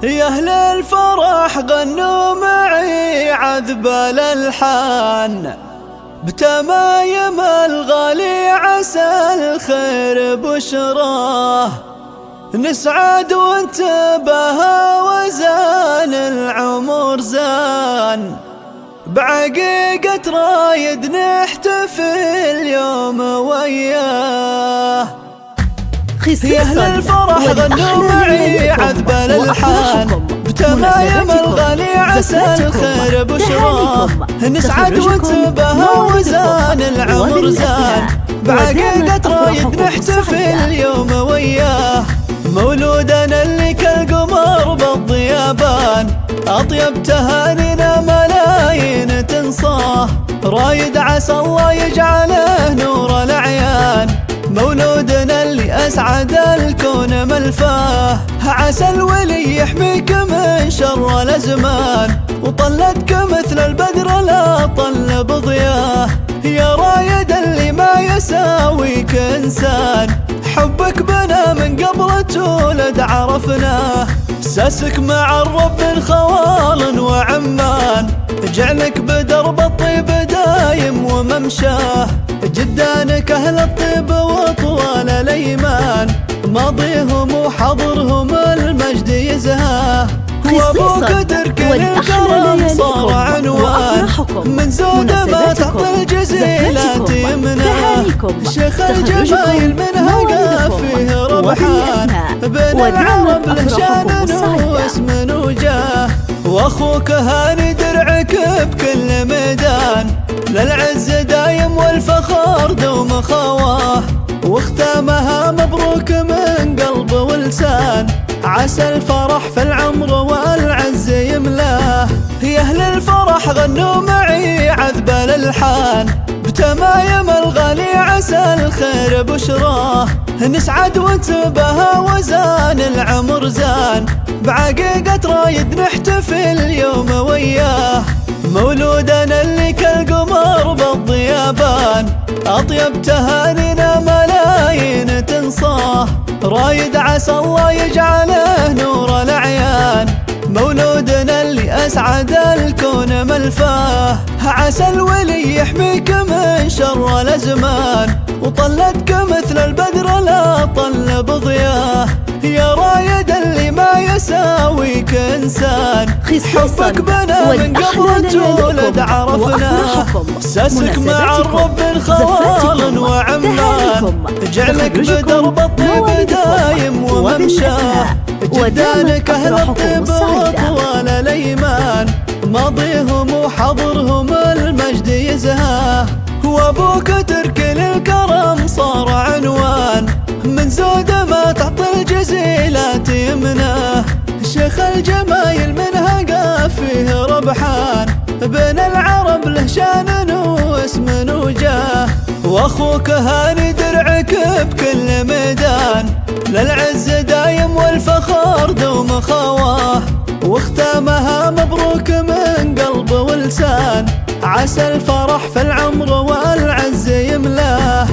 يا أهل الفرح غنوا معي عذب الألحان، بتمايم الغالي عسى الخير بشراه. نسعد وانتبه وزان العمر زان، بعقيقة رايد نحتفل يوم وياه. يا أهل الفرح غنوا معي عذب الألحان، بتمايم الغالي عسى الخير بشراه. نسعد وانتبه وزان العمر زان، بعقيقة رايد نحتفل يوم وياه. مولودنا اللي كالقمر بالضيابان، أطيب تهانينا ملايين تنصاه. رايد عسى الله يجعله نور الأعيان، مولودنا اللي أسعد الكون ملفاه. عسى الولي يحميك من شر الأزمان، وطلتك مثل البدر لا طل بضياه. يا رايد اللي ما يساويك إنسان، حبك بنا من قبل تولد عرفناه. ساسك مع الرب خوال وعمان، جعلك بدرب الطيب دايم وممشاه. جدانك أهل الطيب وطوال الأيمان، ماضيهم وحضرهم المجد يزهاه. وابوك ترك الكرم صار عنوان، من زود ما تعطي الجزيلات يمناه. شيخ الجمايل من هقى فيه ربحان، بين العرب له شان واسم وجاه. واخوك هاني درعك بكل ميدان، للعز دايم والفخر دوم خواه. واختامها مبروك من قلب ولسان، عسى الفرح في العمر والعز يملاه. يا أهل الفرح غنوا معي عذب الألحان، بتمايم الغالي عسى الخير بشراه. نسعد وانتبه وزان العمر زان، بعقيقة رايد نحتفل يوم وياه. مولودنا اللي كالقمر بالضيابان، أطيب تهانينا ملايين تنصاه. رايد عسى الله يجعله نور الأعيان، مولودنا اللي أسعد الكون ملفاه. عسى الولي يحميك من شر الأزمان، وطلتك مثل البدر لا طل بضياه. يا رايد اللي ما يساويك إنسان، حبك بنا من قبل تولد عرفناه. ساسك مع الرب خوال وعمان، جعلك بدرب الطيب دايم وممشاه. جدانك أهل الطيب وطوال الأيمان، ماضيهم وحضرهم المجد يزهاه. وابوك ترك للكرم صار عنوان، من زود ما تعطي الجزيلات يمناه. شيخ الجمايل من هقى فيه ربحان، بين العرب له شان واسم وجاه. واخوك هاني درعك بكل ميدان، للعز دايم والفخر دوم خواه. واختامها مبروك من قلب ولسان، عسى الفرح في العمر والعز يملاه.